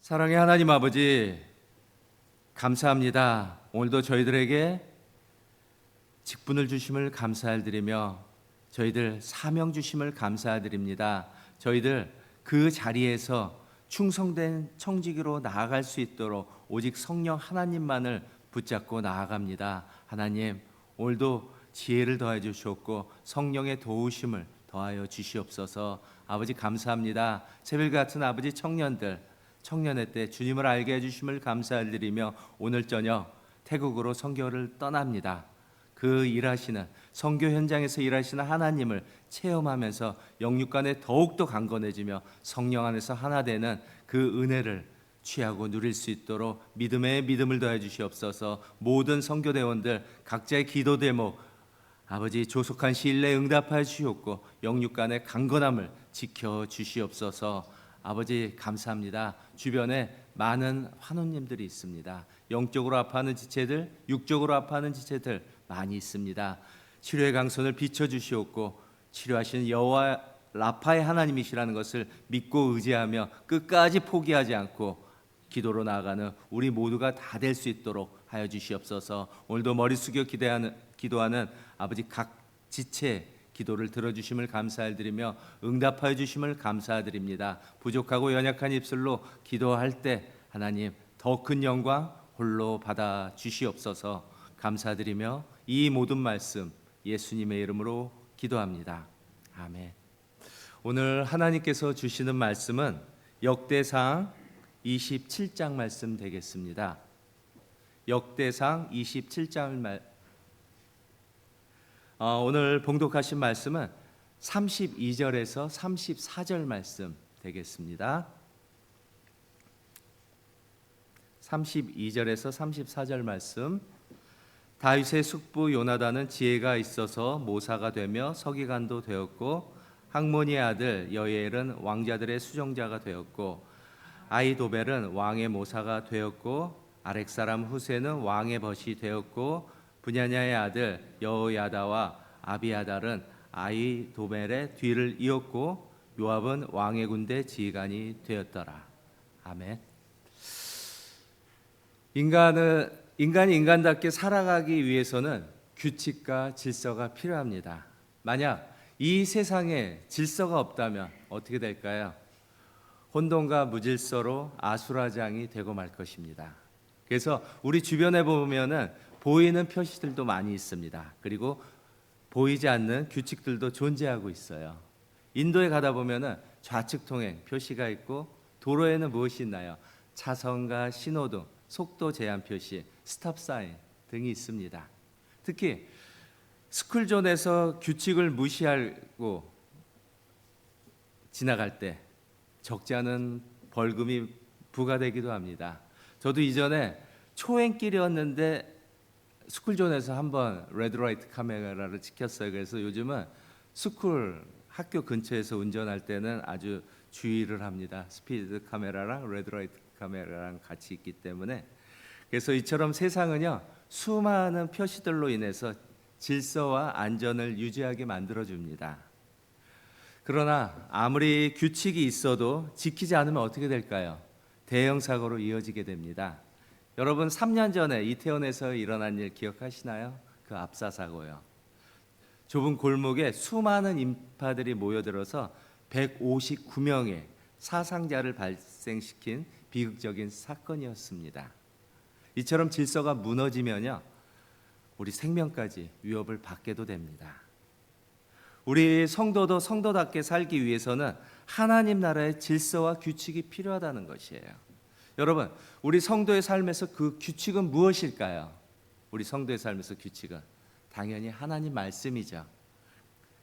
사랑의 하나님 아버지, 감사합니다. 오늘도 저희들에게 직분을 주심을 감사드리며 저희들 사명 주심을 감사드립니다. 저희들 그 자리에서 충성된 청지기로 나아갈 수 있도록 오직 성령 하나님만을 붙잡고 나아갑니다. 하나님, 오늘도 지혜를 더해 주시옵고 성령의 도우심을 더하여 주시옵소서. 아버지 감사합니다. 새벽 같은 아버지 청년의 때 주님을 알게 해주심을 감사드리며 오늘 저녁 태국으로 선교를 떠납니다. 그 일하시는 선교 현장에서 일하시는 하나님을 체험하면서 영육간에 더욱더 강건해지며 성령 안에서 하나 되는 그 은혜를 취하고 누릴 수 있도록 믿음에 믿음을 더해 주시옵소서. 모든 선교대원들 각자의 기도 대목 아버지 조속한 시일 내에 응답하여 주시옵고 영육간의 강건함을 지켜 주시옵소서. 아버지 감사합니다. 주변에 많은 환우님들이 있습니다. 영적으로 아파하는 지체들, 육적으로 아파하는 지체들 많이 있습니다. 치료의 강선을 비춰주시옵고 치료하시는 여호와 라파의 하나님이시라는 것을 믿고 의지하며 끝까지 포기하지 않고 기도로 나아가는 우리 모두가 다 될 수 있도록 하여 주시옵소서. 오늘도 머리 숙여 기도하는 아버지 각 지체 기도를 들어주심을 감사드리며 응답하여 주심을 감사드립니다. 부족하고 연약한 입술로 기도할 때 하나님 더 큰 영광 홀로 받아 주시옵소서. 감사드리며 이 모든 말씀 예수님의 이름으로 기도합니다. 아멘. 오늘 하나님께서 주시는 말씀은 역대상 27장 말씀 되겠습니다. 역대상 27장 오늘 봉독하신 말씀은 32절에서 34절 말씀 되겠습니다. 32절에서 34절 말씀. 다윗의 숙부 요나단은 지혜가 있어서 모사가 되며 서기관도 되었고 학모니의 아들 여이엘은 왕자들의 수종자가 되었고 아히도벨은 왕의 모사가 되었고 아렉 사람 후세는 왕의 벗이 되었고 분야냐의 아들 여호야다와 아비아달은 아히도벨의 뒤를 이었고 요압은 왕의 군대 지휘관이 되었더라. 아멘. 인간이 인간답게 살아가기 위해서는 규칙과 질서가 필요합니다. 만약 이 세상에 질서가 없다면 어떻게 될까요? 혼돈과 무질서로 아수라장이 되고 말 것입니다. 그래서 우리 주변에 보면은 보이는 표시들도 많이 있습니다. 그리고 보이지 않는 규칙들도 존재하고 있어요. 인도에 가다 보면은 좌측 통행 표시가 있고 도로에는 무엇이 있나요? 차선과 신호등, 속도 제한 표시, 스탑 사인 등이 있습니다. 특히 스쿨존에서 규칙을 무시하고 지나갈 때 적지 않은 벌금이 부과되기도 합니다. 저도 이전에 초행길이었는데 스쿨존에서 한번 레드라이트 카메라를 찍혔어요. 그래서 요즘은 스쿨 학교 근처에서 운전할 때는 아주 주의를 합니다. 스피드 카메라랑 레드라이트 카메라랑 같이 있기 때문에. 그래서 이처럼 세상은요 수많은 표시들로 인해서 질서와 안전을 유지하게 만들어줍니다. 그러나 아무리 규칙이 있어도 지키지 않으면 어떻게 될까요? 대형 사고로 이어지게 됩니다. 여러분 3년 전에 이태원에서 일어난 일 기억하시나요? 그 압사 사고요. 좁은 골목에 수많은 인파들이 모여들어서 159명의 사상자를 발생시킨 비극적인 사건이었습니다. 이처럼 질서가 무너지면요 우리 생명까지 위협을 받게도 됩니다. 우리 성도도 성도답게 살기 위해서는 하나님 나라의 질서와 규칙이 필요하다는 것이에요. 여러분, 우리 성도의 삶에서 그 규칙은 무엇일까요? 우리 성도의 삶에서 규칙은 당연히 하나님 말씀이죠.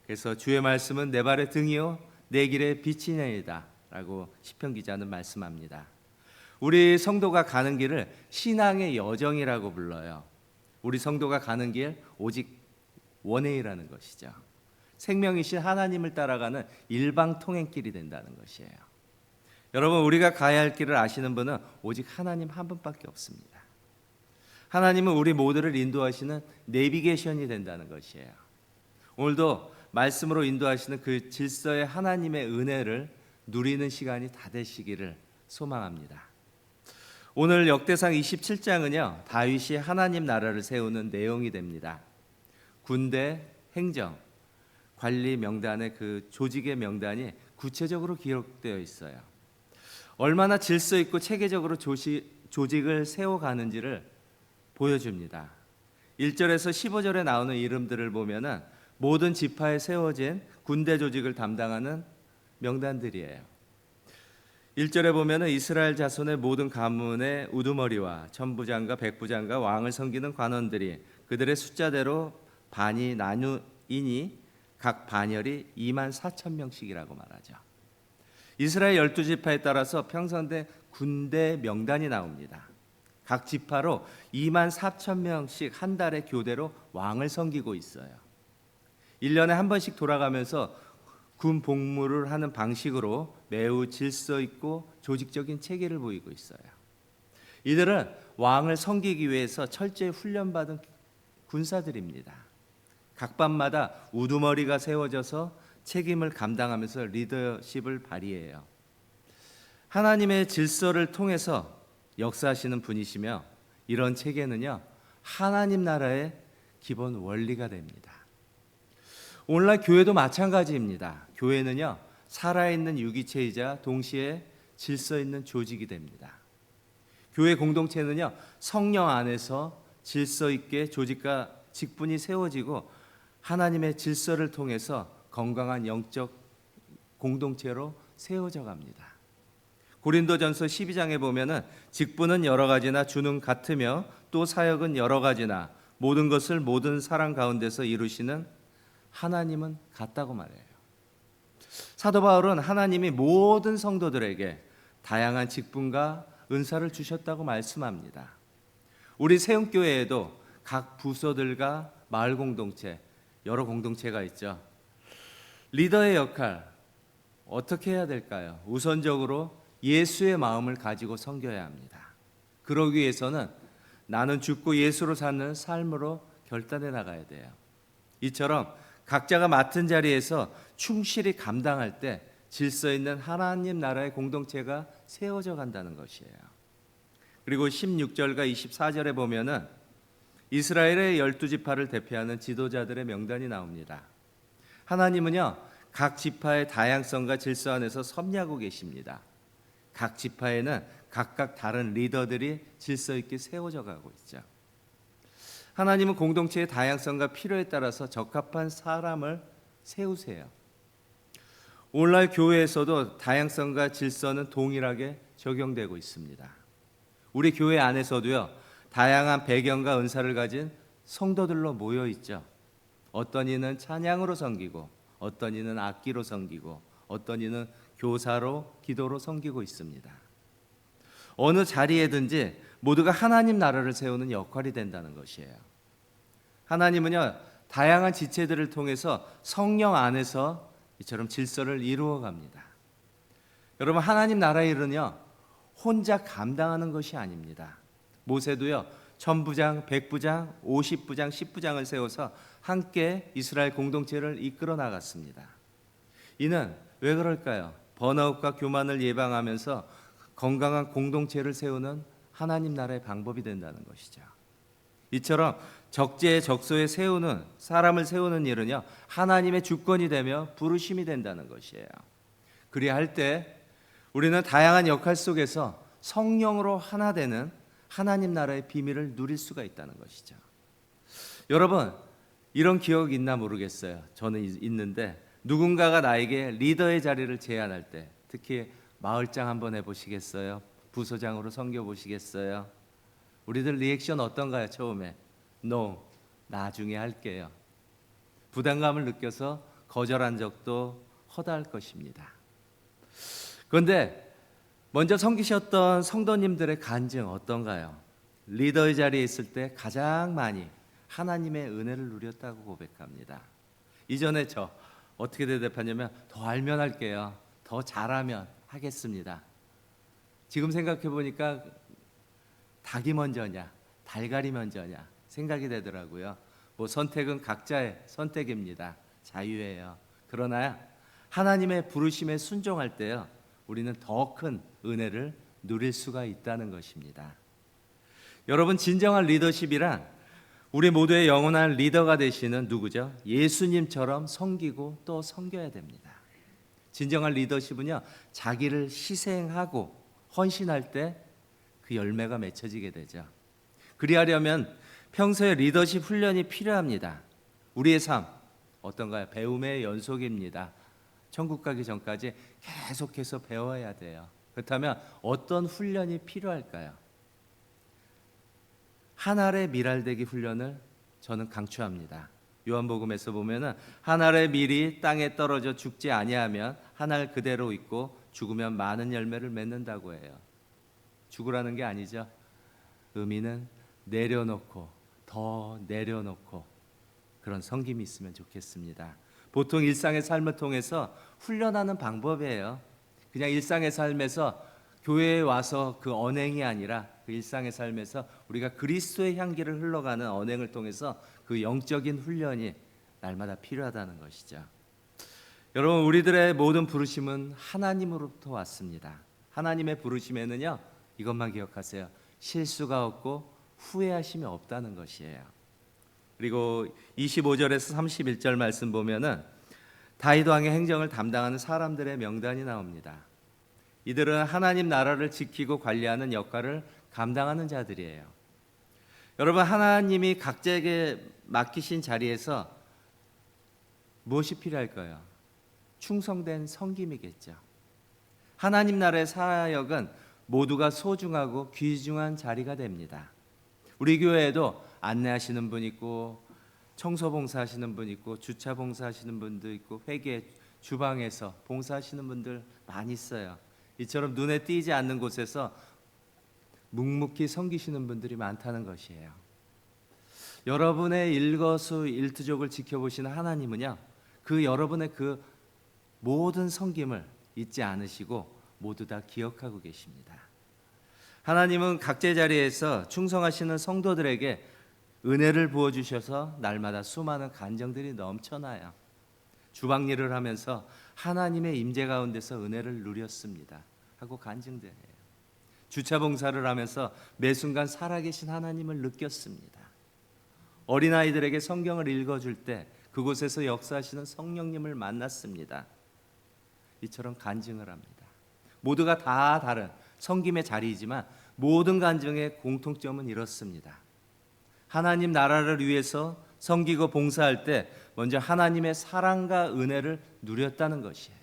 그래서 주의 말씀은 내 발의 등이요 내 길의 빛이니이다 라고 시편 기자는 말씀합니다. 우리 성도가 가는 길을 신앙의 여정이라고 불러요. 우리 성도가 가는 길 오직 원웨이라는 것이죠. 생명이신 하나님을 따라가는 일방통행길이 된다는 것이에요. 여러분, 우리가 가야 할 길을 아시는 분은 오직 하나님 한 분밖에 없습니다. 하나님은 우리 모두를 인도하시는 내비게이션이 된다는 것이에요. 오늘도 말씀으로 인도하시는 그 질서의 하나님의 은혜를 누리는 시간이 다 되시기를 소망합니다. 오늘 역대상 27장은요, 다윗이 하나님 나라를 세우는 내용이 됩니다. 군대, 행정, 관리 명단의 그 조직의 명단이 구체적으로 기록되어 있어요. 얼마나 질서 있고 체계적으로 조직을 세워가는지를 보여줍니다. 1절에서 15절에 나오는 이름들을 보면은 모든 지파에 세워진 군대 조직을 담당하는 명단들이에요. 1절에 보면은 이스라엘 자손의 모든 가문의 우두머리와 천부장과 백부장과 왕을 섬기는 관원들이 그들의 숫자대로 반이 나누이니 각 반열이 24,000명씩이라고 말하죠. 이스라엘 12지파에 따라서 편성된 군대 명단이 나옵니다. 각 지파로 24,000명씩 한 달에 교대로 왕을 섬기고 있어요. 1년에 한 번씩 돌아가면서 군 복무를 하는 방식으로 매우 질서 있고 조직적인 체계를 보이고 있어요. 이들은 왕을 섬기기 위해서 철저히 훈련받은 군사들입니다. 각 반마다 우두머리가 세워져서 책임을 감당하면서 리더십을 발휘해요. 하나님의 질서를 통해서 역사하시는 분이시며 이런 체계는요, 하나님 나라의 기본 원리가 됩니다. 오늘날 교회도 마찬가지입니다. 교회는요, 살아있는 유기체이자 동시에 질서 있는 조직이 됩니다. 교회 공동체는요, 성령 안에서 질서 있게 조직과 직분이 세워지고 하나님의 질서를 통해서 건강한 영적 공동체로 세워져 갑니다. 고린도전서 12장에 보면은 직분은 여러 가지나 주는 같으며 또 사역은 여러 가지나 모든 것을 모든 사람 가운데서 이루시는 하나님은 같다고 말해요. 사도 바울은 하나님이 모든 성도들에게 다양한 직분과 은사를 주셨다고 말씀합니다. 우리 세움교회에도 각 부서들과 마을 공동체, 여러 공동체가 있죠. 리더의 역할 어떻게 해야 될까요? 우선적으로 예수의 마음을 가지고 섬겨야 합니다. 그러기 위해서는 나는 죽고 예수로 사는 삶으로 결단해 나가야 돼요. 이처럼 각자가 맡은 자리에서 충실히 감당할 때 질서 있는 하나님 나라의 공동체가 세워져 간다는 것이에요. 그리고 16절과 24절에 보면은 이스라엘의 12지파를 대표하는 지도자들의 명단이 나옵니다. 하나님은요, 각 지파의 다양성과 질서 안에서 섭리하고 계십니다. 각 지파에는 각각 다른 리더들이 질서 있게 세워져 가고 있죠. 하나님은 공동체의 다양성과 필요에 따라서 적합한 사람을 세우세요. 오늘날 교회에서도 다양성과 질서는 동일하게 적용되고 있습니다. 우리 교회 안에서도요, 다양한 배경과 은사를 가진 성도들로 모여 있죠. 어떤 이는 찬양으로 섬기고, 어떤 이는 악기로 섬기고, 어떤 이는 교사로 기도로 섬기고 있습니다. 어느 자리에든지 모두가 하나님 나라를 세우는 역할이 된다는 것이에요. 하나님은요, 다양한 지체들을 통해서 성령 안에서 이처럼 질서를 이루어 갑니다. 여러분, 하나님 나라의 일은요, 혼자 감당하는 것이 아닙니다. 모세도요, 천부장, 백부장, 50부장, 10부장을 세워서 함께 이스라엘 공동체를 이끌어 나갔습니다. 이는 왜 그럴까요? 번아웃과 교만을 예방하면서 건강한 공동체를 세우는 하나님 나라의 방법이 된다는 것이죠. 이처럼 적재에 적소에 세우는 사람을 세우는 일은요, 하나님의 주권이 되며 부르심이 된다는 것이에요. 그리할 때 우리는 다양한 역할 속에서 성령으로 하나 되는 하나님 나라의 비밀을 누릴 수가 있다는 것이죠. 여러분, 이런 기억 있나 모르겠어요. 저는 있는데, 누군가가 나에게 리더의 자리를 제안할 때, 특히 마을장 한번 해보시겠어요? 부서장으로 섬겨보시겠어요? 우리들 리액션 어떤가요? 처음에 No, 나중에 할게요. 부담감을 느껴서 거절한 적도 허다할 것입니다. 그런데 먼저 섬기셨던 성도님들의 간증 어떤가요? 리더의 자리에 있을 때 가장 많이 하나님의 은혜를 누렸다고 고백합니다. 이전에 저 어떻게 대답하냐면 더 알면 할게요. 더 잘하면 하겠습니다. 지금 생각해 보니까 닭이 먼저냐 달걀이 먼저냐 생각이 되더라고요. 뭐 선택은 각자의 선택입니다. 자유예요. 그러나 하나님의 부르심에 순종할 때요, 우리는 더 큰 은혜를 누릴 수가 있다는 것입니다. 여러분, 진정한 리더십이란 우리 모두의 영원한 리더가 되시는 누구죠? 예수님처럼 섬기고 또 섬겨야 됩니다. 진정한 리더십은요, 자기를 희생하고 헌신할 때 그 열매가 맺혀지게 되죠. 그리하려면 평소에 리더십 훈련이 필요합니다. 우리의 삶 어떤가요? 배움의 연속입니다. 천국 가기 전까지 계속해서 배워야 돼요. 그렇다면 어떤 훈련이 필요할까요? 한 알의 밀알되기 훈련을 저는 강추합니다. 요한복음에서 보면은 한 알의 밀이 땅에 떨어져 죽지 아니하면 한 알 그대로 있고 죽으면 많은 열매를 맺는다고 해요. 죽으라는 게 아니죠. 의미는 내려놓고 더 내려놓고 그런 섬김이 있으면 좋겠습니다. 보통 일상의 삶을 통해서 훈련하는 방법이에요. 그냥 일상의 삶에서 교회에 와서 그 언행이 아니라 그 일상의 삶에서 우리가 그리스도의 향기를 흘러가는 언행을 통해서 그 영적인 훈련이 날마다 필요하다는 것이죠. 여러분, 우리들의 모든 부르심은 하나님으로부터 왔습니다. 하나님의 부르심에는요, 이것만 기억하세요. 실수가 없고 후회하심이 없다는 것이에요. 그리고 25절에서 31절 말씀 보면은 다윗 왕의 행정을 담당하는 사람들의 명단이 나옵니다. 이들은 하나님 나라를 지키고 관리하는 역할을 감당하는 자들이에요. 여러분, 하나님이 각자에게 맡기신 자리에서 무엇이 필요할까요? 충성된 섬김이겠죠. 하나님 나라의 사역은 모두가 소중하고 귀중한 자리가 됩니다. 우리 교회에도 안내하시는 분 있고 청소 봉사하시는 분 있고 주차 봉사하시는 분도 있고 회계 주방에서 봉사하시는 분들 많이 있어요. 이처럼 눈에 띄지 않는 곳에서 묵묵히 섬기시는 분들이 많다는 것이에요. 여러분의 일거수일투족을 지켜보시는 하나님은요, 그 여러분의 그 모든 섬김을 잊지 않으시고 모두 다 기억하고 계십니다. 하나님은 각자의 자리에서 충성하시는 성도들에게 은혜를 부어주셔서 날마다 수많은 간증들이 넘쳐나요. 주방일을 하면서 하나님의 임재 가운데서 은혜를 누렸습니다 하고 간증돼요. 주차 봉사를 하면서 매 순간 살아계신 하나님을 느꼈습니다. 어린아이들에게 성경을 읽어줄 때 그곳에서 역사하시는 성령님을 만났습니다. 이처럼 간증을 합니다. 모두가 다 다른 섬김의 자리이지만 모든 간증의 공통점은 이렇습니다. 하나님 나라를 위해서 섬기고 봉사할 때 먼저 하나님의 사랑과 은혜를 누렸다는 것이에요.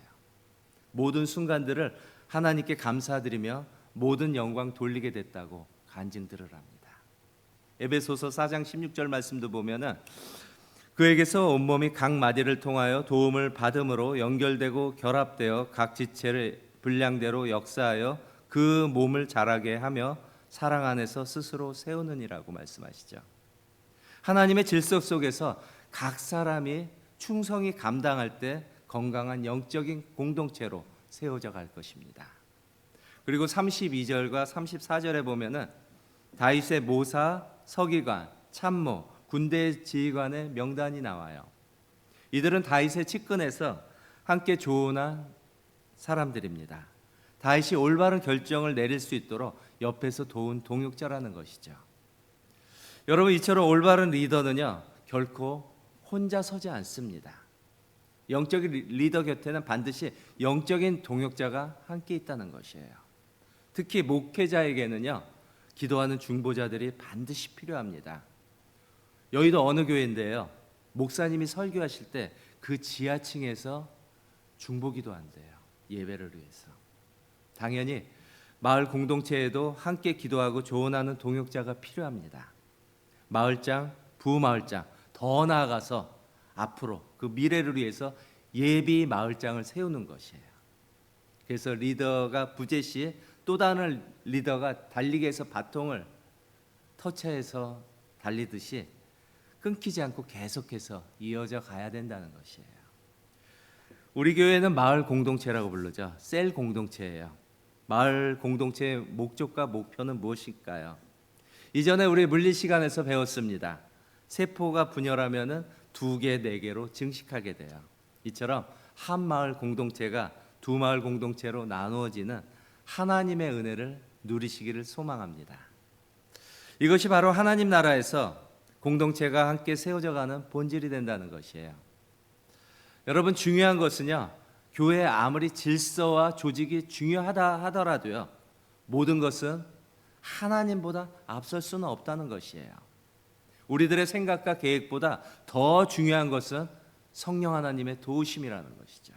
모든 순간들을 하나님께 감사드리며 모든 영광 돌리게 됐다고 간증들을 합니다. 에베소서 4장 16절 말씀도 보면은 그에게서 온몸이 각 마디를 통하여 도움을 받음으로 연결되고 결합되어 각 지체를 분량대로 역사하여 그 몸을 자라게 하며 사랑 안에서 스스로 세우느니라고 말씀하시죠. 하나님의 질서 속에서 각 사람이 충성히 감당할 때 건강한 영적인 공동체로 세워져 갈 것입니다. 그리고 32절과 34절에 보면은 다윗의 모사, 서기관, 참모, 군대 지휘관의 명단이 나와요. 이들은 다윗의 측근에서 함께 조언한 사람들입니다. 다윗이 올바른 결정을 내릴 수 있도록 옆에서 도운 동역자라는 것이죠. 여러분, 이처럼 올바른 리더는요, 결코 혼자 서지 않습니다. 영적인 리더 곁에는 반드시 영적인 동역자가 함께 있다는 것이에요. 특히 목회자에게는요, 기도하는 중보자들이 반드시 필요합니다. 여의도 어느 교회인데요, 목사님이 설교하실 때 그 지하층에서 중보기도 한대요. 예배를 위해서. 당연히 마을 공동체에도 함께 기도하고 조언하는 동역자가 필요합니다. 마을장, 부마을장, 더 나아가서 앞으로 그 미래를 위해서 예비 마을장을 세우는 것이에요. 그래서 리더가 부재 시에 또 다른 리더가 달리기 위해서 바통을 터치해서 달리듯이 끊기지 않고 계속해서 이어져 가야 된다는 것이에요. 우리 교회는 마을 공동체라고 부르죠. 셀 공동체예요. 마을 공동체의 목적과 목표는 무엇일까요? 이전에 우리 물리 시간에서 배웠습니다. 세포가 분열하면은 2개, 4개로 증식하게 돼요. 이처럼 한 마을 공동체가 두 마을 공동체로 나누어지는 하나님의 은혜를 누리시기를 소망합니다. 이것이 바로 하나님 나라에서 공동체가 함께 세워져가는 본질이 된다는 것이에요. 여러분, 중요한 것은요, 교회에 아무리 질서와 조직이 중요하다 하더라도요, 모든 것은 하나님보다 앞설 수는 없다는 것이에요. 우리들의 생각과 계획보다 더 중요한 것은 성령 하나님의 도우심이라는 것이죠.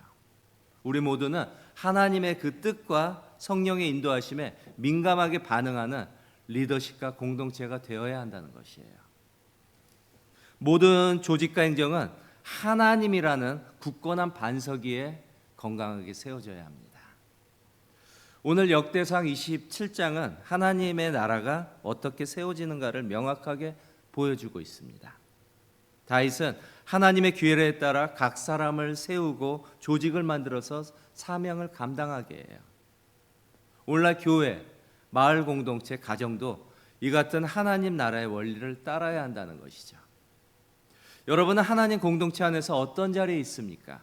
우리 모두는 하나님의 그 뜻과 성령의 인도하심에 민감하게 반응하는 리더십과 공동체가 되어야 한다는 것이에요. 모든 조직과 행정은 하나님이라는 굳건한 반석 위에 건강하게 세워져야 합니다. 오늘 역대상 27장은 하나님의 나라가 어떻게 세워지는가를 명확하게 보여주고 있습니다. 다윗은 하나님의 기회에 따라 각 사람을 세우고 조직을 만들어서 사명을 감당하게 해요. 오늘날 교회, 마을 공동체, 가정도 이 같은 하나님 나라의 원리를 따라야 한다는 것이죠. 여러분은 하나님 공동체 안에서 어떤 자리에 있습니까?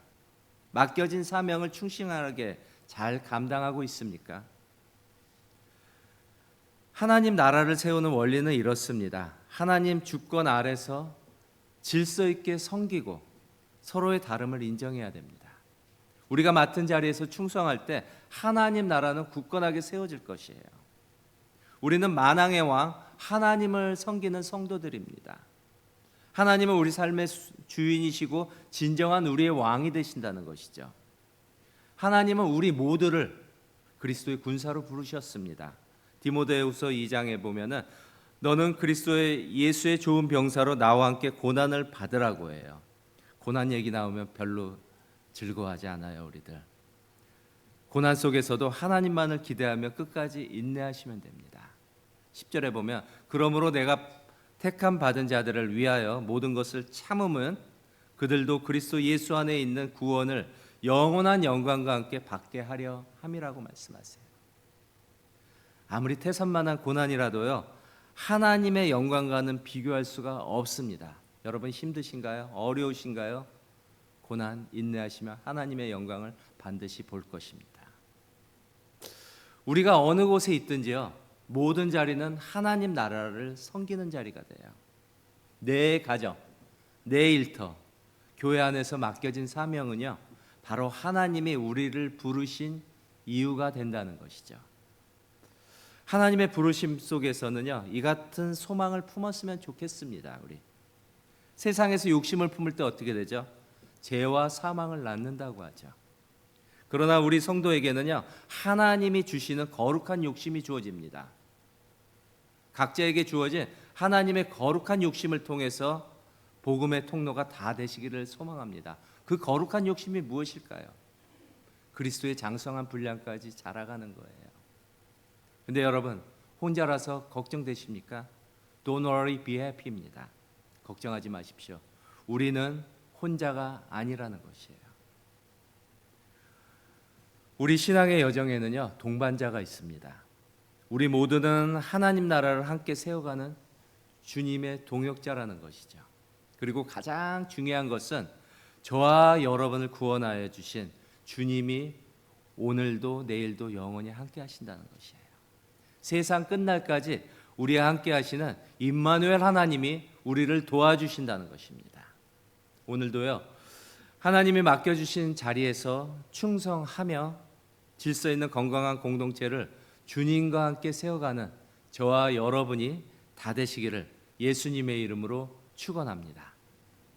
맡겨진 사명을 충실하게 잘 감당하고 있습니까? 하나님 나라를 세우는 원리는 이렇습니다. 하나님 주권 아래서 질서 있게 섬기고 서로의 다름을 인정해야 됩니다. 우리가 맡은 자리에서 충성할 때 하나님 나라는 굳건하게 세워질 것이에요. 우리는 만왕의 왕 하나님을 섬기는 성도들입니다. 하나님은 우리 삶의 주인이시고 진정한 우리의 왕이 되신다는 것이죠. 하나님은 우리 모두를 그리스도의 군사로 부르셨습니다. 디모데후서 2장에 보면은 너는 그리스도의 예수의 좋은 병사로 나와 함께 고난을 받으라고 해요. 고난 얘기 나오면 별로 즐거워하지 않아요, 우리들. 고난 속에서도 하나님만을 기대하며 끝까지 인내하시면 됩니다. 10절에 보면 그러므로 내가 택함 받은 자들을 위하여 모든 것을 참음은 그들도 그리스도 예수 안에 있는 구원을 영원한 영광과 함께 받게 하려 함이라고 말씀하세요. 아무리 태산만한 고난이라도요, 하나님의 영광과는 비교할 수가 없습니다. 여러분 힘드신가요? 어려우신가요? 고난 인내하시면 하나님의 영광을 반드시 볼 것입니다. 우리가 어느 곳에 있든지요, 모든 자리는 하나님 나라를 섬기는 자리가 돼요. 내 가정, 내 일터, 교회 안에서 맡겨진 사명은요, 바로 하나님이 우리를 부르신 이유가 된다는 것이죠. 하나님의 부르심 속에서는요, 이 같은 소망을 품었으면 좋겠습니다. 우리 세상에서 욕심을 품을 때 어떻게 되죠? 죄와 사망을 낳는다고 하죠. 그러나 우리 성도에게는요, 하나님이 주시는 거룩한 욕심이 주어집니다. 각자에게 주어진 하나님의 거룩한 욕심을 통해서 복음의 통로가 다 되시기를 소망합니다. 그 거룩한 욕심이 무엇일까요? 그리스도의 장성한 분량까지 자라가는 거예요. 근데 여러분, 혼자라서 걱정되십니까? Don't worry, be happy입니다. 걱정하지 마십시오. 우리는 혼자가 아니라는 것이에요. 우리 신앙의 여정에는요, 동반자가 있습니다. 우리 모두는 하나님 나라를 함께 세워가는 주님의 동역자라는 것이죠. 그리고 가장 중요한 것은 저와 여러분을 구원하여 주신 주님이 오늘도 내일도 영원히 함께 하신다는 것이에요. 세상 끝날까지 우리와 함께 하시는 임마누엘 하나님이 우리를 도와주신다는 것입니다. 오늘도요, 하나님이 맡겨주신 자리에서 충성하며 질서 있는 건강한 공동체를 주님과 함께 세워가는 저와 여러분이 다 되시기를 예수님의 이름으로 축원합니다.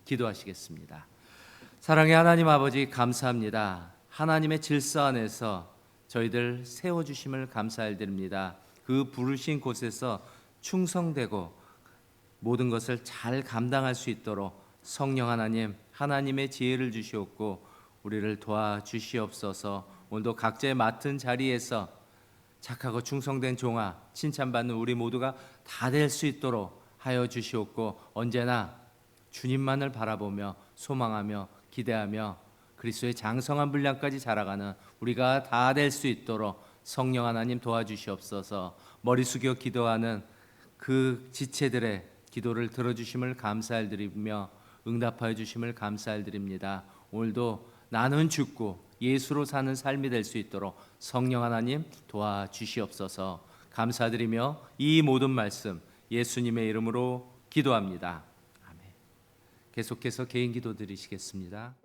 기도하시겠습니다. 사랑의 하나님 아버지, 감사합니다. 하나님의 질서 안에서 저희들 세워주심을 감사드립니다. 그 부르신 곳에서 충성되고 모든 것을 잘 감당할 수 있도록 성령 하나님, 하나님의 지혜를 주시옵고 우리를 도와주시옵소서. 오늘도 각자의 맡은 자리에서 착하고 충성된 종아, 칭찬받는 우리 모두가 다 될 수 있도록 하여 주시옵고 언제나 주님만을 바라보며 소망하며 기대하며 그리스도의 장성한 분량까지 자라가는 우리가 다 될 수 있도록 성령 하나님 도와주시옵소서. 머리 숙여 기도하는 그 지체들의 기도를 들어주심을 감사드리며 응답하여 주심을 감사드립니다. 오늘도 나는 죽고 예수로 사는 삶이 될 수 있도록 성령 하나님 도와주시옵소서. 감사드리며 이 모든 말씀 예수님의 이름으로 기도합니다. 아멘. 계속해서 개인 기도 드리시겠습니다.